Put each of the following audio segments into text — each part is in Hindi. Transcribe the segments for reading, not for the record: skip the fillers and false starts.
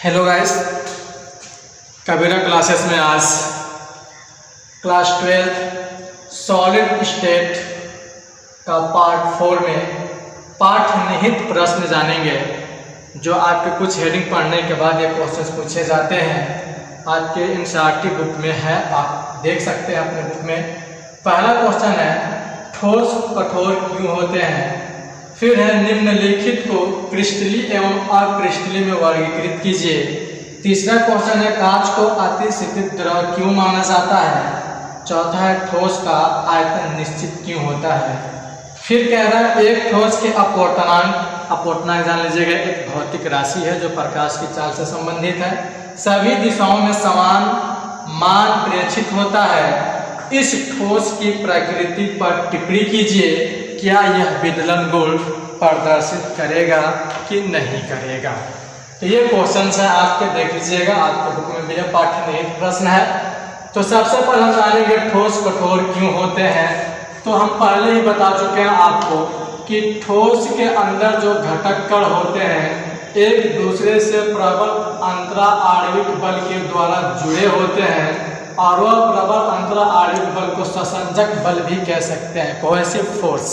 हेलो गाइस, कबीरा क्लासेस में आज क्लास 12 सॉलिड स्टेट का पार्ट 4 में पाठ निहित प्रश्न जानेंगे, जो आपके कुछ हेडिंग पढ़ने के बाद ये क्वेश्चंस पूछे जाते हैं। आपके एनसीईआरटी बुक में है, आप देख सकते हैं अपने बुक में। पहला क्वेश्चन है, ठोस कठोर क्यों होते हैं। फिर है, निम्नलिखित को क्रिस्टलीय एवं अक्रिस्टलीय में वर्गीकृत कीजिए। तीसरा क्वेश्चन है, कांच को अतिशीतित द्रव क्यों माना जाता है। चौथा है, ठोस का आयतन निश्चित क्यों होता है। फिर कह रहा है, एक ठोस के अपवर्तनांक जान लीजिएगा, एक भौतिक राशि है जो प्रकाश की चाल से संबंधित है। सभी दिशाओं में समान मान प्रेक्षित होता है। इस ठोस की प्रकृति पर टिप्पणी कीजिए, क्या यह विदलन गुण प्रदर्शित करेगा कि नहीं करेगा। तो ये क्वेश्चन है, आपके देख लीजिएगा, आपके बुक में भी यह पाठ्य निहित प्रश्न है। तो सबसे पहले हम जानेंगे ठोस कठोर क्यों होते हैं। तो हम पहले ही बता चुके हैं आपको कि ठोस के अंदर जो घटक कण होते हैं एक दूसरे से प्रबल अंतरा आणविक बल के द्वारा जुड़े होते हैं, और वह प्रबल अंतरा आणविक बल को ससंजक बल भी कह सकते हैं, कोहेसिव फोर्स।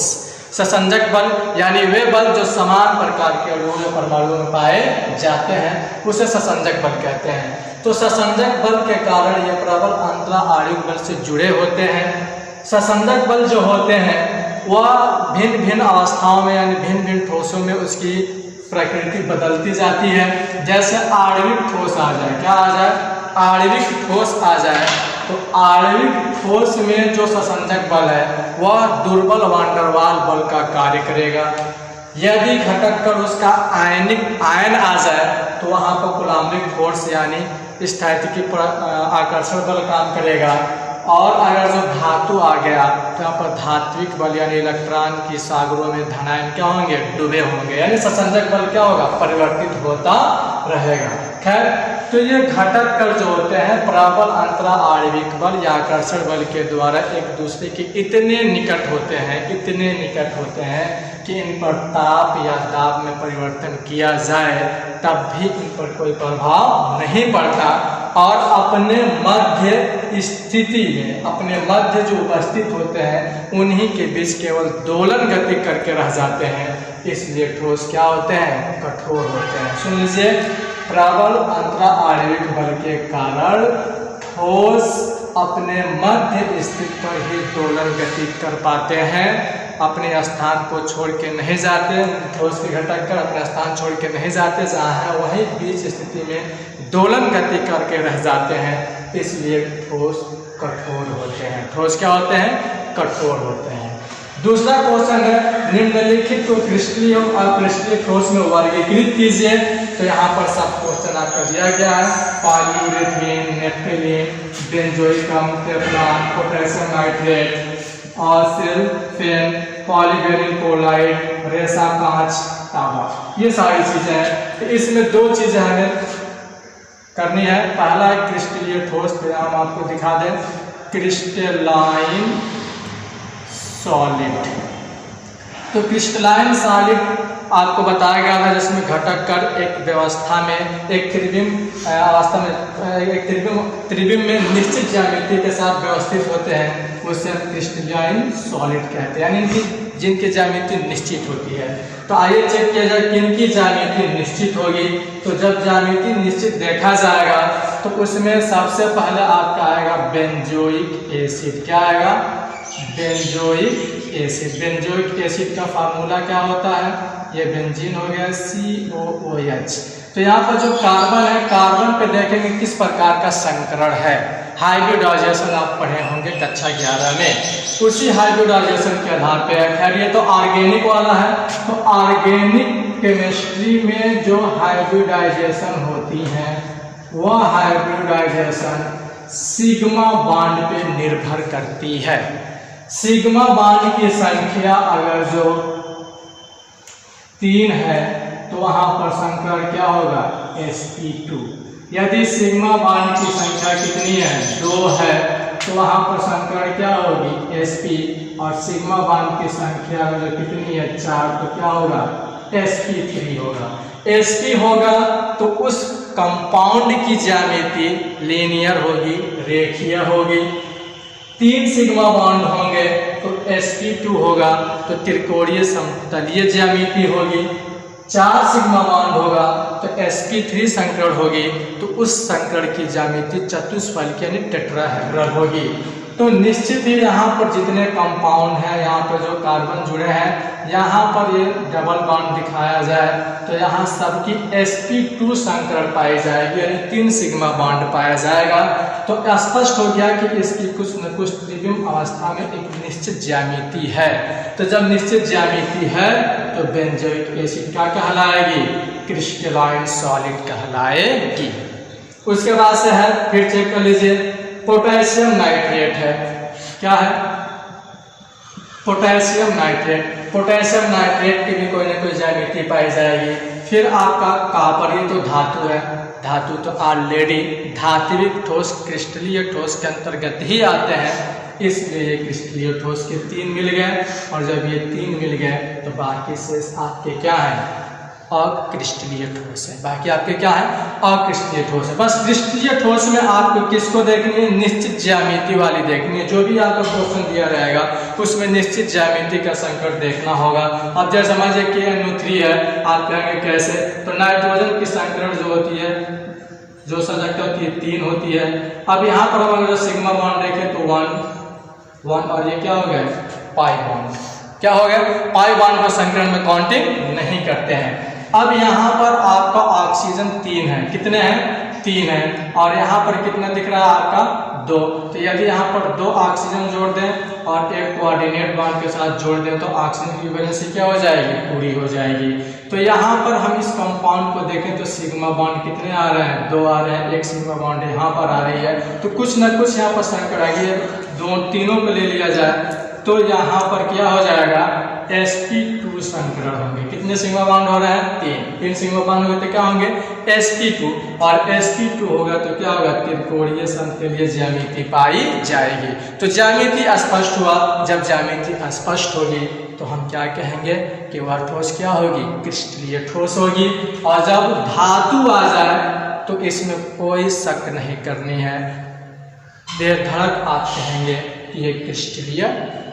ससंजक बल यानी वे बल जो समान प्रकार के अणुओं में परमाणुओं में पाए जाते हैं, उसे ससंजक बल कहते हैं। तो ससंजक बल के कारण ये प्रबल अंतरा आणविक बल से जुड़े होते हैं। ससंजक बल जो होते हैं वह भिन्न भिन्न अवस्थाओं में यानी भिन्न भिन्न ठोसों में उसकी प्रकृति बदलती जाती है। जैसे आणविक ठोस आ जाए, क्या आ जाए, आणविक ठोस आ जाए, तो आणविक ठोस में जो ससंजक बल है वह दुर्बल वान-डेर वाल बल का कार्य करेगा। यदि घटक कर उसका आयन आ जाए तो वहाँ पर कूलम्बिक फोर्स यानी स्थैतिकी आकर्षण बल काम करेगा। और अगर जो धातु आ गया तो यहाँ पर धात्विक बल यानी इलेक्ट्रॉन की सागरों में धनायन क्या होंगे, डूबे होंगे, यानी ससंजक बल क्या होगा, परिवर्तित होता रहेगा। खैर, तो ये घटक कण जो होते हैं प्रबल अंतरा आणविक बल या आकर्षण बल के द्वारा एक दूसरे के इतने निकट होते हैं कि इन पर ताप या दाब में परिवर्तन किया जाए तब भी इन पर कोई प्रभाव नहीं पड़ता, और अपने मध्य स्थिति में अपने मध्य जो उपस्थित होते हैं उन्हीं के बीच केवल दोलन गति करके रह जाते हैं। इसलिए ठोस क्या होते हैं, कठोर होते हैं। सुन लीजिए, प्रबल अंतरा आणविक बल के कारण ठोस अपने मध्य स्थिति पर ही दोलन गति कर पाते हैं, अपने स्थान को छोड़ के नहीं जाते। ठोस के घटक कर अपना स्थान छोड़ के नहीं जाते, जहाँ है वहीं बीच स्थिति में दोलन गति करके रह जाते हैं। इसलिए ठोस कठोर होते हैं। ठोस क्या होते हैं, कठोर होते हैं। दूसरा क्वेश्चन है, निम्नलिखित को क्रिस्टलीय और अक्रिस्टलीय ठोस में वर्गीकृत कीजिए। तो यहाँ पर सब क्वेश्चन आपका दिया गया है, polyurethane, naphthalene, benzoicum, Teflon, potassium nitrate, और सिल्फेन, पॉलीविनिल क्लोराइड, रेशा कांच, तांबा, ये सारी चीजें हैं। तो इसमें दो चीजें हमें करनी है। पहला है क्रिस्टलीय ठोस, फिर हम आपको दिखा दें क्रिस्टलाइन सॉलिड। तो क्रिस्टलाइन सॉलिड आपको बताया गया था जिसमें घटक कण एक व्यवस्था में एक त्रिविम अवस्था में एक त्रिविम में निश्चित ज्यामिति के साथ व्यवस्थित होते हैं, उसे हम क्रिस्टलाइन सॉलिड कहते हैं, यानी कि जिनकी ज्यामिति निश्चित होती है। तो आइए चेक किया जाए किनकी ज्यामिति निश्चित होगी। तो जब ज्यामिति निश्चित देखा जाएगा तो उसमें सबसे पहले आपका आएगा बेंजोइक एसिड। क्या आएगा, बेंजोइक एसिड। बेंजोइक एसिड का फार्मूला क्या होता है, ये बेंजीन हो गया, COOH। तो यहाँ पर जो कार्बन है, कार्बन पे देखेंगे किस प्रकार का संकरण है। हाइब्रिडाइजेशन आप पढ़े होंगे कक्षा 11 में, उसी हाइब्रिडाइजेशन के आधार पे है। खैर, ये तो ऑर्गेनिक वाला है। तो ऑर्गेनिक केमिस्ट्री में जो हाइब्रिडाइजेशन होती है वह हाइब्रिडाइजेशन सिग्मा बॉन्ड पे निर्भर करती है। सिग्मा बॉन्ड की संख्या अगर जो 3 है तो वहां पर संकरण क्या होगा, sp2। यदि सिग्मा बॉन्ड की संख्या कितनी है, 2 है, तो वहां पर संकरण क्या होगी, sp। और सिग्मा बॉन्ड की संख्या अगर कितनी है, 4, तो क्या होगा, sp3 होगा। sp होगा तो उस कंपाउंड की ज्यामिति लीनियर होगी, रेखीय होगी। 3 सिग्मा बॉन्ड होंगे तो sp2 होगा, तो त्रिकोणीय समतलीय ज्यामिति होगी। 4 सिग्मा बॉन्ड होगा तो sp3 संकरण होगी, तो उस संकरण की ज्यामिति चतुष्फलक यानी टेट्राहेड्रल होगी। तो निश्चित ही यहाँ पर जितने कंपाउंड हैं, यहाँ पर जो कार्बन जुड़े हैं, यहाँ पर ये डबल बॉन्ड दिखाया जाए तो यहाँ सबकी sp2 संकरण पाई जाएगी, यानी 3 सिग्मा बॉन्ड पाया जाएगा। तो स्पष्ट हो गया कि इसकी कुछ न कुछ त्रिविम अवस्था में एक निश्चित ज्यामिति है। तो जब निश्चित ज्यामिति है तो बेंजोइक एसिड क्या कहलाएगी? क्रिस्टलाइन सॉलिड कहलाएगी। उसके बाद से है, फिर चेक कर लीजिए, पोटेशियम नाइट्रेट है। क्या है? Potassium nitrate. पोटेशियम नाइट्रेट की भी कोई ना कोई ज्यामिति पाई जाएगी। फिर आपका कॉपर, ये तो धातु है, धातु तो ऑलरेडी धात्विक ठोस क्रिस्टलीय ठोस के अंतर्गत ही आते हैं, इसलिए ये क्रिस्टलीय ठोस के 3 मिल गए। और जब ये 3 मिल गए तो बाकी शेष आपके क्या है? अक्रिस्टलीय ठोस है। बाकी आपके क्या है? अक्रिस्टलीय ठोस है। बस क्रिस्टलीय ठोस में आपको किसको देखनी है? निश्चित ज्यामिति वाली देखनी है। जो भी आपको क्वेश्चन दिया रहेगा उसमें निश्चित ज्यामिति का संकट देखना होगा। अब जैसे समझिए KNO3 है, आप कहेंगे कैसे? तो नाइट्रोजन की संकरण जो होती है, जो संयोजकता होती है, 3 होती है। अब यहाँ पर हम अगर सिग्मा बॉन्ड देखें तो 1 और ये क्या हो गया? Pi bond. क्या हो गया? पाई बॉन्ड को संकरण में काउंटिंग नहीं करते हैं। अब यहाँ पर आपका ऑक्सीजन 3 है। कितने हैं? 3 है। और यहाँ पर कितना दिख रहा है आपका? 2। तो यदि यहाँ पर 2 ऑक्सीजन जोड़ दें और एक कोऑर्डिनेट बॉन्ड के साथ जोड़ दें तो ऑक्सीजन की वैलेंसी क्या हो जाएगी? पूरी हो जाएगी। तो यहाँ पर हम इस कंपाउंड को देखें तो सिग्मा बॉन्ड कितने आ रहे हैं? 2 आ रहे हैं। एक सिग्मा बॉन्ड यहाँ पर आ रही है, तो कुछ ना कुछ यहाँ पर संकट आएगी। तीनों को ले लिया जाए तो यहाँ पर क्या हो जाएगा? sp2 संकरण होंगे। कितने सिग्मा बॉन्ड हो रहे हैं? 3 सिग्मा बॉन्ड होते क्या होंगे? sp2। और sp2 होगा तो क्या होगा? त्रिकोणीय समतलीय ज्यामिति पाई जाएगी। तो ज्यामिति स्पष्ट हुआ। जब ज्यामिति स्पष्ट होगी तो हम क्या कहेंगे कि वह ठोस क्या होगी? क्रिस्टलीय ठोस होगी। और जब धातु आ जाए तो इसमें कोई शक नहीं करनी है, बेधड़क आप कहेंगे कि ये क्रिस्टलीय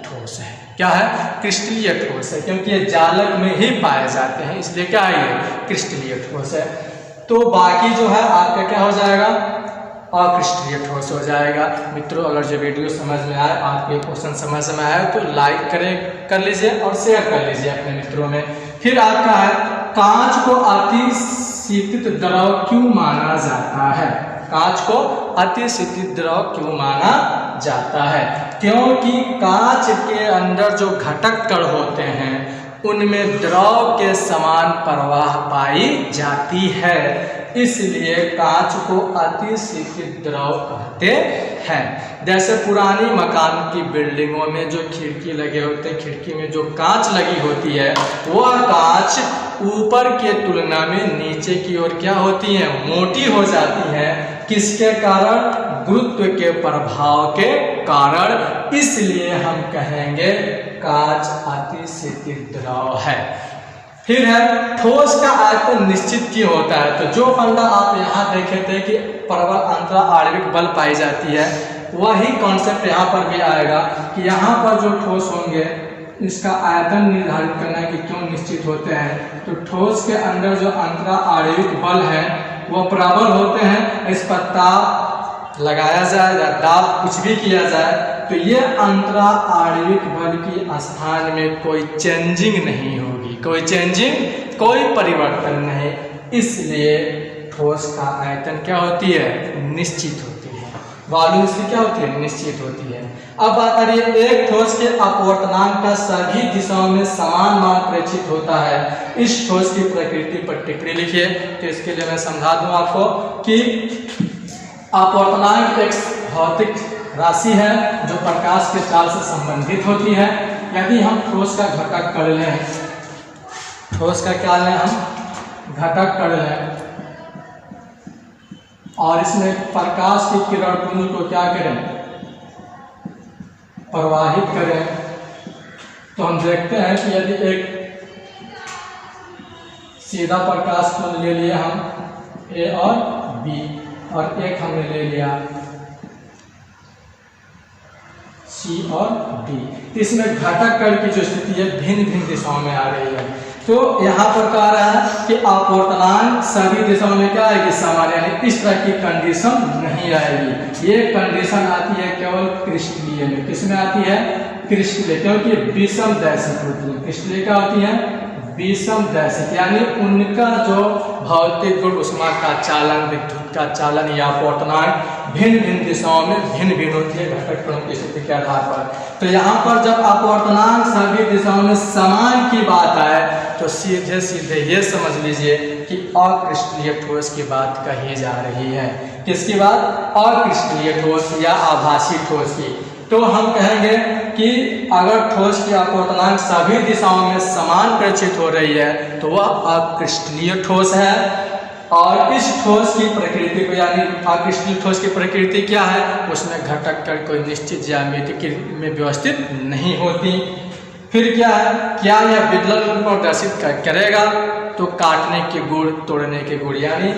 ठोस है। क्या है? क्रिस्टलीय ठोस है, क्योंकि ये जालक में ही पाए जाते हैं, इसलिए क्या है? ये क्रिस्टलीय ठोस है। तो बाकी जो है आपका क्या हो जाएगा? अक्रिस्टलीय ठोस हो जाएगा। मित्रों, अगर जो वीडियो समझ में आए, आपके क्वेश्चन समझ में आए तो लाइक कर लीजिए और शेयर कर लीजिए अपने मित्रों में। फिर आपका है, कांच को अतिशीतित द्रव क्यों माना जाता है? कांच को अतिशीतित द्रव क्यों माना जाता है? क्योंकि कांच के अंदर जो घटक कण होते हैं उनमें द्रव के समान प्रवाह पाई जाती है, इसलिए कांच को अतिशीतित द्रव कहते हैं। जैसे पुरानी मकान की बिल्डिंगों में जो खिड़की लगे होते हैं, खिड़की में जो कांच लगी होती है, वह कांच ऊपर के तुलना में नीचे की ओर क्या होती है? मोटी हो जाती है। किसके कारण? गुरुत्व के प्रभाव के कारण। इसलिए हम कहेंगे कांच अतिशीतित द्रव है। फिर है, ठोस का आयतन निश्चित क्यों होता है? तो जो फंडा आप यहाँ देखे थे कि प्रबल अंतरा आणविक बल पाई जाती है, वही कॉन्सेप्ट यहाँ पर भी आएगा कि यहाँ पर जो ठोस होंगे इसका आयतन निर्धारित करना है कि क्यों निश्चित होते हैं। तो ठोस के अंदर जो अंतरा आणविक बल है वो प्रबल होते हैं। इस पर ताप लगाया जाए या दाब कुछ भी किया जाए तो ये अंतरा आणविक बल की स्थान में कोई चेंजिंग नहीं होगी, कोई परिवर्तन नहीं। इसलिए ठोस का आयतन क्या होती है? निश्चित होती है। वॉल्यूम इसकी क्या होती है? निश्चित होती है। अब बात आ रही है, एक ठोस के अपवर्तनांक का सभी दिशाओं में समान मान प्रेक्षित होता है। इस ठोस की प्रकृति पर टिप्पणी लिखिए। तो इसके लिए मैं समझा दूं आपको कि अपवर्तनांक एक भौतिक राशि है जो प्रकाश के चाल से संबंधित होती है। यदि हम ठोस का घटक कर लें, ठोस का क्या लें? हम घटक कर लें और इसमें प्रकाश की किरण पुंज को क्या करें? प्रवाहित करें, तो हम देखते हैं कि यदि एक सीधा प्रकाश पुंज ले लिए हम ए और बी, और एक हमने ले लिया सी और डी। इसमें घटक कण की जो स्थिति है भिन्न भिन्न दिशाओं में आ रही है। तो यहाँ पर कह रहा है कि अपवर्तनांक सभी दिशाओं में क्या आएगी, समान, यानी इस तरह की कंडीशन नहीं आएगी। ये कंडीशन आती है केवल क्रिस्टलीय में। किसमें आती है, क्रिस्टलीय, क्योंकि विषम दैशिक होती है। क्रिस्टलीय क्या होती है, विषम दैशिक, यानी उनका जो भौतिक गुण ऊष्मा का चालन, विद्युत का चालन या अपवर्तनांक भिन्न भिन्न दिशाओं में भिन्न भिन्न होती है घटक कणों की स्थिति के आधार पर। तो यहाँ पर जब अपवर्तनांक सभी दिशाओं में समान की बात आए तो सीधे सीधे ये समझ लीजिए कि अक्रिस्टलीय ठोस की बात कही जा रही है। किसकी बात, अक्रिस्टलीय ठोस या आभासी ठोस की। तो हम कहेंगे कि अगर ठोस की अपवर्तनांक सभी दिशाओं में समान प्रदर्शित हो रही है तो वह अक्रिस्टलीय ठोस है। और इस ठोस की प्रकृति को, यानी अक्रिस्टलीय ठोस की प्रकृति क्या है, उसमें घटक कण कोई निश्चित ज्यामिति में व्यवस्थित नहीं होती। फिर क्या है, क्या यह विदलन गुण प्रदर्शित करेगा, तो काटने के गुण, तोड़ने के गुण, यानी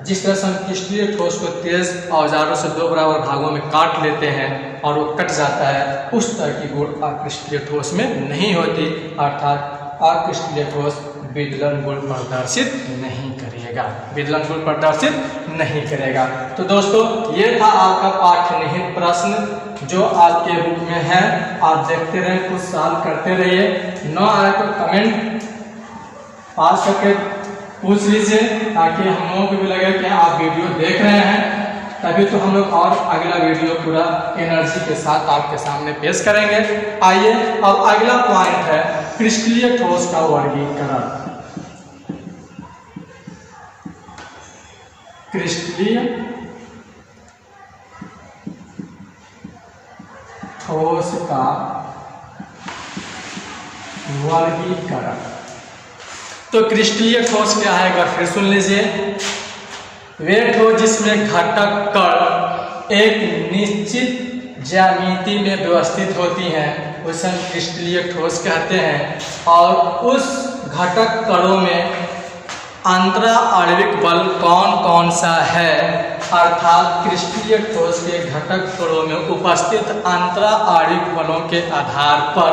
जिस तरह से हम क्रिस्टलीय ठोस को तेज औजारों से 2 बराबर भागों में काट लेते हैं और वो कट जाता है, उस तरह की गुण अक्रिस्टलीय ठोस में नहीं होती। अर्थात अक्रिस्टलीय ठोस विदलन गुण प्रदर्शित नहीं करेगा, विदलन गुण प्रदर्शित नहीं करेगा। तो दोस्तों ये था आपका पाठ निहित प्रश्न जो आपके बुक में है। आप देखते रहे, कुछ सवाल करते रहिए। न आए तो कमेंट पास करके पूछ लीजिए, ताकि हम लोगों को भी लगे कि आप वीडियो देख रहे हैं। तभी तो हम लोग और अगला वीडियो पूरा एनर्जी के साथ आपके सामने पेश करेंगे। आइए अब अगला पॉइंट है क्रिस्टलीय ठोस का वर्गीकरण। क्रिस्टलीय ठोस का वर्गीकरण। तो क्रिस्टलीय ठोस क्या है, एक बार फिर सुन लीजिए। वे ठोस जिसमें घटक कण एक निश्चित ज्यामिति में व्यवस्थित होती हैं उसे हम क्रिस्टलीय ठोस कहते हैं। और उस घटक कणों में अंतरा आणविक बल कौन कौन सा है, अर्थात क्रिस्टलीय ठोस के घटक कणों में उपस्थित अंतरा आणविक बलों के आधार पर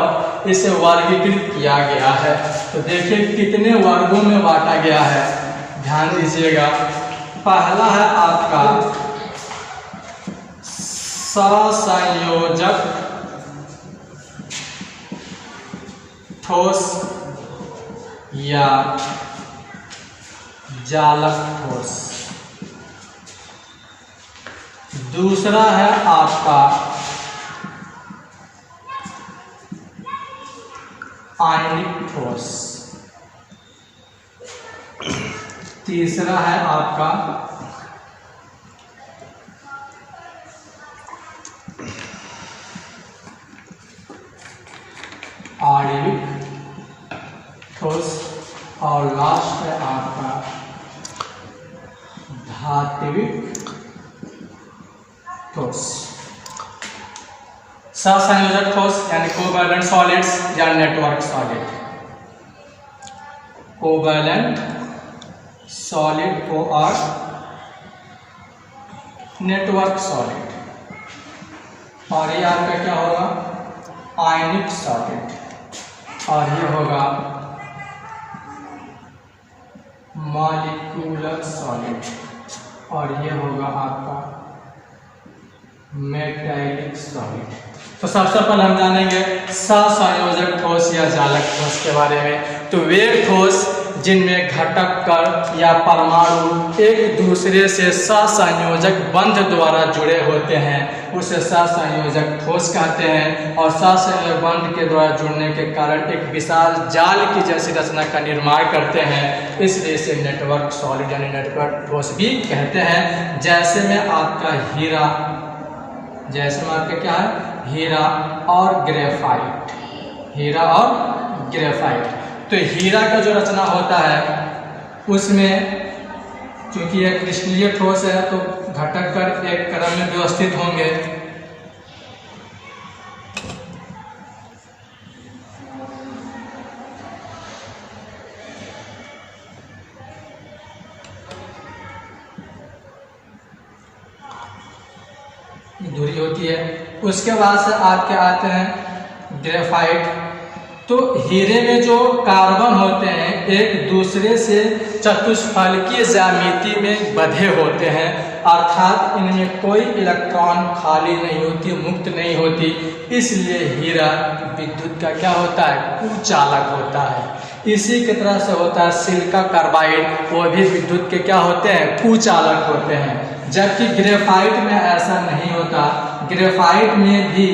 इसे वर्गीकृत किया गया है। तो देखिए कितने वर्गों में बांटा गया है, ध्यान दीजिएगा। पहला है आपका सहसंयोजक ठोस या जालक ठोस। दूसरा है आपका आयनिक ठोस। तीसरा है आपका आणविक ठोस। और लास्ट है आपका धात्विक ठोस। सहसंयोजक ठोस यानी कोवैलेंट सॉलिड्स या नेटवर्क सॉलिड। कोवैलेंट सॉलिड को और नेटवर्क सॉलिड। और ये आपका क्या होगा, आयनिक सॉलिड। और ये होगा मॉलिक्यूलर सॉलिड। और ये होगा आपका मेटैलिक सॉलिड। तो सबसे पहले हम जानेंगे सहसंयोजक ठोस या जालक ठोस के बारे में। तो वे ठोस जिनमें घटक कण या परमाणु एक दूसरे से सहसंयोजक बंध द्वारा जुड़े होते हैं उसे सहसंयोजक ठोस कहते हैं। और सहसंयोजक बंध के द्वारा जुड़ने के कारण एक विशाल जाल की जैसी रचना का निर्माण करते हैं, इसलिए इसे नेटवर्क सॉलिड यानी नेटवर्क ठोस भी कहते हैं। जैसे में आपका हीरा, जैसे में आपका क्या है, हीरा और ग्रेफाइट। हीरा और ग्रेफाइट। तो हीरा का जो रचना होता है उसमें क्योंकि यह क्रिस्टलीय ठोस है तो घटक कण एक क्रम में व्यवस्थित होंगे। धुरी होती है। उसके बाद से आपके आते हैं ग्रेफाइट। तो हीरे में जो कार्बन होते हैं एक दूसरे से चतुष्फलकीय ज्यामिति में बंधे होते हैं, अर्थात इनमें कोई इलेक्ट्रॉन खाली नहीं होती, मुक्त नहीं होती, इसलिए हीरा विद्युत का क्या होता है, कुचालक होता है। इसी की तरह से होता है सिलिका कार्बाइड, वो भी विद्युत के क्या होते हैं, कुचालक होते हैं। जबकि ग्रेफाइट में ऐसा नहीं होता। ग्रेफाइट में भी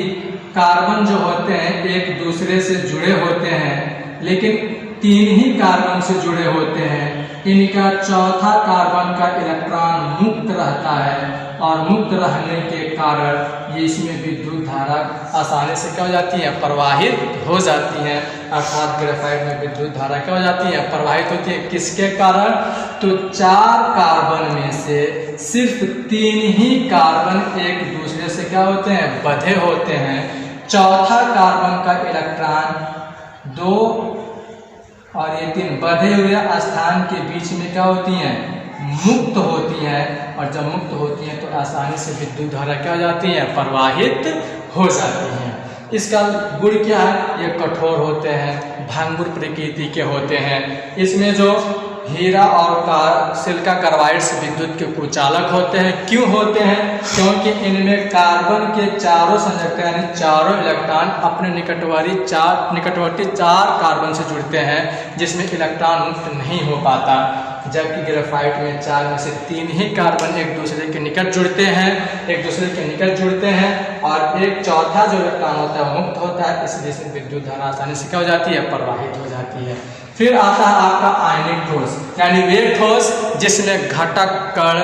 कार्बन जो होते हैं एक दूसरे से जुड़े होते हैं, लेकिन 3 ही कार्बन से जुड़े होते हैं। इनका चौथा कार्बन का इलेक्ट्रॉन मुक्त रहता है और मुक्त रहने के कारण ये इसमें विद्युत धारा आसानी से क्या हो जाती है, प्रवाहित हो जाती है। अर्थात ग्रेफाइट में विद्युत धारा क्या हो जाती है, प्रवाहित होती है। किसके कारण, तो 4 कार्बन में से सिर्फ 3 ही कार्बन एक दूसरे से क्या होते हैं, बंधे होते हैं। चौथा कार्बन का इलेक्ट्रॉन 2 और ये 3 बंधे हुए स्थान के बीच में क्या होती हैं, मुक्त होती हैं, और जब मुक्त होती हैं तो आसानी से विद्युत धारा क्या हो जाती है, प्रवाहित हो जाती हैं। इसका गुण क्या है, ये कठोर होते हैं, भंगुर प्रकृति के होते हैं। इसमें जो हीरा और सिलिका कार्बाइड विद्युत के कुचालक होते हैं। क्यों होते हैं, क्योंकि इनमें कार्बन के चारों संयोजक यानी चारों इलेक्ट्रॉन अपने निकटवर्ती 4 कार्बन से जुड़ते हैं, जिसमें इलेक्ट्रॉन मुक्त नहीं हो पाता। जबकि ग्रेफाइट में 4 में से 3 ही कार्बन एक दूसरे के निकट जुड़ते हैं, और एक चौथा जो इलेक्ट्रॉन होता है मुक्त होता है, इसलिए इसमें विद्युत धारा आसानी से क्या हो जाती है, प्रवाहित हो जाती है। फिर आता है आपका आयनिक ठोस, यानी वे ठोस जिसमें घटक कण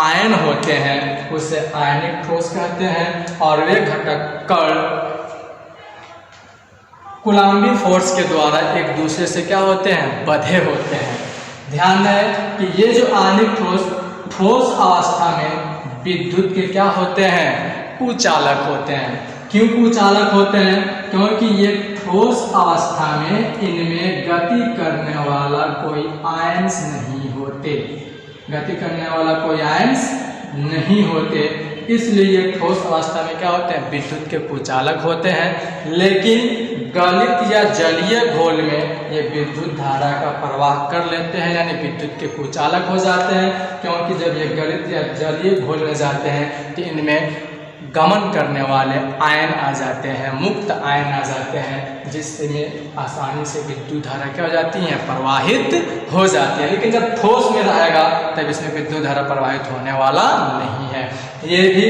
आयन होते हैं उसे आयनिक ठोस कहते हैं, और वे घटक कण कूलम्बी फोर्स के द्वारा एक दूसरे से क्या होते हैं, बंधे होते हैं। ध्यान दें कि ये जो आयनिक ठोस अवस्था में विद्युत के क्या होते हैं, कुचालक होते हैं। क्यों कुचालक होते हैं, क्योंकि ये ठोस अवस्था में इनमें गति करने वाला कोई आयंस नहीं होते, इसलिए ये ठोस अवस्था में क्या होते हैं, विद्युत के कुचालक होते हैं। लेकिन गलित या जलीय घोल में ये विद्युत धारा का प्रवाह कर लेते हैं, यानी विद्युत के कुचालक हो जाते हैं। क्योंकि जब ये गलित या जलीय घोल में जाते हैं तो इनमें गमन करने वाले आयन आ जाते हैं, मुक्त आयन आ जाते हैं, जिसमें आसानी से विद्युत धारा क्या हो जाती है, प्रवाहित हो जाती है। लेकिन जब ठोस में रहेगा तब इसमें विद्युत धारा प्रवाहित होने वाला नहीं है। ये भी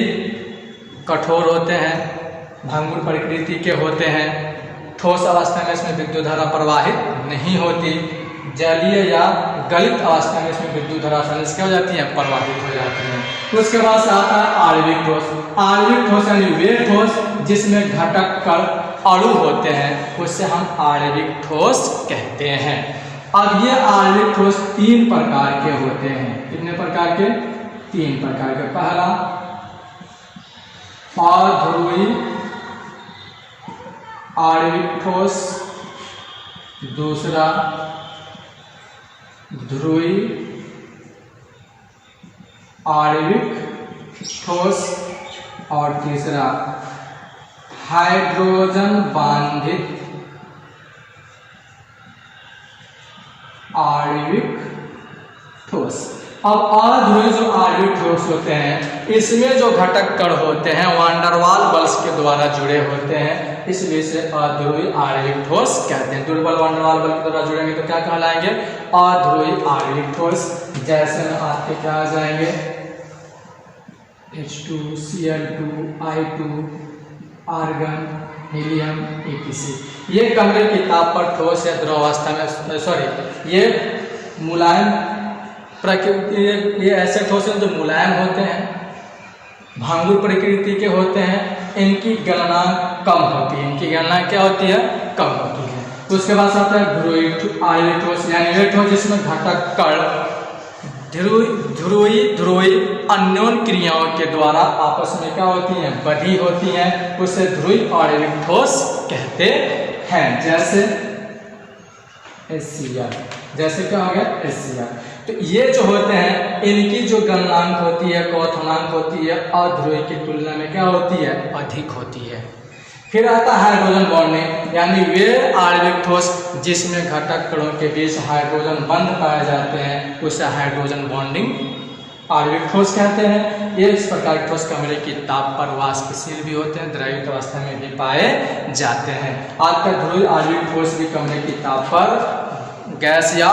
कठोर होते हैं, भंगुर प्रकृति के होते हैं। ठोस अवस्था में इसमें विद्युत धारा प्रवाहित नहीं होती। जलीय या गलित अवस्था में इसमें विद्युत धारा आसानी से क्या हो जाती है, प्रवाहित हो जाती है। उसके बाद आता है आणविक ठोस। आणविक ठोस यानी वे ठोस जिसमें घटक कण अणु होते हैं, उससे हम आणविक ठोस कहते हैं। अब ये आणविक ठोस 3 प्रकार के होते हैं। कितने प्रकार के, 3 प्रकार के। पहला अध्रुवीय आणविक ठोस, दूसरा ध्रुवीय आणविक ठोस, और तीसरा हाइड्रोजन बांधित आणविक ठोस। अब अध्रुवीय जो आणविक ठोस होते हैं, इसमें जो घटक कण होते हैं वान डर वाल बल्स के द्वारा जुड़े होते हैं, इसलिए इसे अध्रुवीय आणविक ठोस कहते हैं। दुर्बल वान डर वाल बल के द्वारा जुड़ेंगे तो क्या कहलाएंगे, अध्रुवीय आणविक ठोस। जैसे में आपके क्या आ जाएंगे, H2Cl2 I2 argon helium etc। ये कमरे की ताप पर ठोस या द्रव अवस्था में ये मुलायम प्रकृति, ये ऐसे ठोस हैं जो मुलायम होते हैं, भंगुर प्रकृति के होते हैं। इनकी गणना कम होती है, इनकी गणना क्या होती है, कम होती है। उसके बाद आता है ध्रुवीय आणविक ठोस, यानी वे ठोस जिसमें घटक कण ध्रुवीय अन्योन क्रियाओं के द्वारा आपस में क्या होती हैं, बंधी होती हैं, उसे ध्रुवीय आणविक ठोस कहते हैं। जैसे HCl, जैसे क्या हो गया HCl। तो ये जो होते हैं इनकी जो गलनांक होती है, क्वथनांक होती है, अध्रुवीय की तुलना में क्या होती है, अधिक होती है। फिर आता है हाइड्रोजन बॉन्डिंग, यानी वे आणविक ठोस जिसमें घटक कणों के बीच हाइड्रोजन बंध पाए जाते हैं उसे हाइड्रोजन बॉन्डिंग आणविक ठोस कहते हैं। ये इस प्रकार के ठोस कमरे की ताप पर वाष्पशील भी होते हैं, द्रवित अवस्था में भी पाए जाते हैं। आपका ध्रुवीय आणविक ठोस भी कमरे की ताप पर गैस या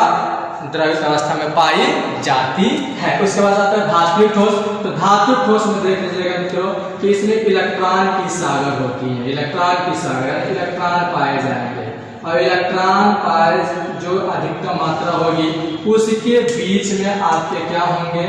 द्रवित अवस्था में पाई जाती है। उसके बाद आता है धात्विक ठोस। तो धात्विक ठोस में देख लीजिएगा मित्रों कि इसमें इलेक्ट्रॉन की सागर होती है, इलेक्ट्रॉन की सागर, इलेक्ट्रॉन पाए जाएंगे और इलेक्ट्रॉन पाए जो अधिकतम मात्रा होगी उसके बीच में आपके क्या होंगे,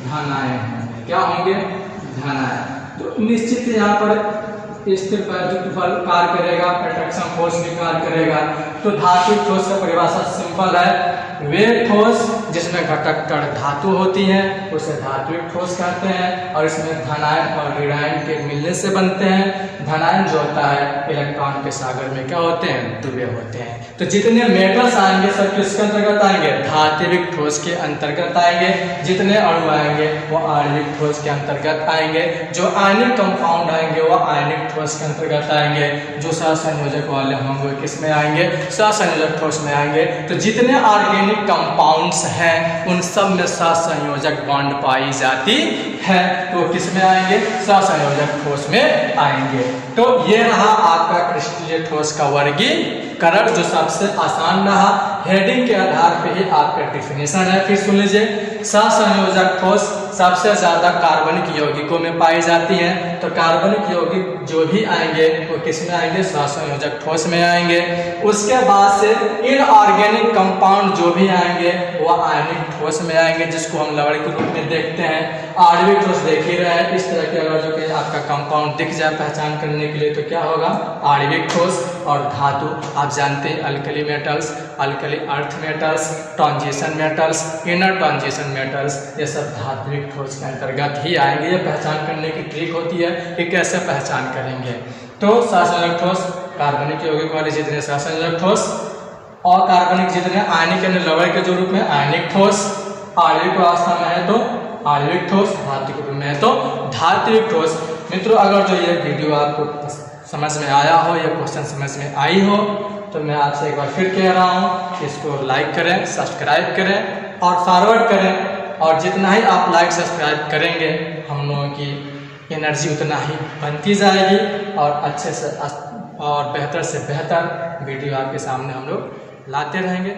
धन आयन होंगे। क्या होंगे, धन आयन। तो निश्चित यहाँ पर स्थिर वैद्युत बल कार्य करेगा, अट्रैक्शन फोर्स भी कार्य करेगा। तो धात्विक ठोस का परिभाषा सिंपल है, वे ठोस जिसमें घटक कण धातु होती हैं उसे धात्विक ठोस कहते हैं और इसमें धनायन और ऋणायन के मिलने से बनते हैं। धनायन जो होता है इलेक्ट्रॉन के सागर में क्या होते हैं, ध्रुवीय होते हैं। तो जितने मेटल्स आएंगे सब किसके अंतर्गत आएंगे, धात्विक ठोस के अंतर्गत आएंगे। जितने अणु आएंगे वो आणविक ठोस के अंतर्गत आएंगे। जो आयनिक कंपाउंड आएंगे वो आयनिक ठोस के अंतर्गत आएंगे। जो सहसंयोजक वाले होंगे किस में आएंगे, सहसंयोजक ठोस में आएंगे। तो जितने ऑर्गेनिक कंपाउंड्स हैं उन सब में सहसंयोजक बॉन्ड पाई जाती है, तो किस में आएंगे, सहसंयोजक ठोस में आएंगे। तो ये रहा आपका क्रिस्टलीय ठोस का वर्गीकरण जो सबसे आसान रहा। हेडिंग के आधार पे ही आपका डिफिनेशन है। फिर सुन लीजिए, सहसंयोजक ठोस सबसे ज्यादा कार्बनिक यौगिकों में पाई जाती हैं। तो कार्बनिक यौगिक जो भी आएंगे वो किस में आएंगे, सहसंयोजक ठोस में आएंगे। उसके बाद से इनऑर्गेनिक कंपाउंड जो भी आएंगे वो आयनिक ठोस में आएंगे, जिसको हम लवण के रूप में देखते हैं। आणविक ठोस देख ही रहे हैं, इस तरह के अगर जो कि आपका कंपाउंड दिख जाए पहचान करने के लिए तो क्या होगा, आणविक ठोस। और धातु आप जानते हैं, alkali metals, alkali earth metals, transition metals, inner transition metals, ये सब धात्विक ठोस के अंतर्गत ही आएंगे। ये पहचान करने की ट्रिक होती है कि कैसे पहचान करेंगे। तो सहसंयोजक ठोस कार्बनिक यौगिक वाले जितने सहसंयोजक ठोस, और कार्बनिक जितने आयनिक यानी लवण के जो रूप में आयनिक ठोस, आणविक अवस्था में है तो आणविक ठोस, धात्विक रूप में है तो धात्विक ठोस। मित्रों अगर जो ये वीडियो आपको समझ में आया हो या क्वेश्चन समझ में आई हो तो मैं आपसे एक बार फिर कह रहा हूँ कि इसको लाइक करें, सब्सक्राइब करें और फॉरवर्ड करें। और जितना ही आप लाइक सब्सक्राइब करेंगे हम लोगों की एनर्जी उतना ही बनती जाएगी और अच्छे से और बेहतर से बेहतर वीडियो आपके सामने हम लोग लाते रहेंगे।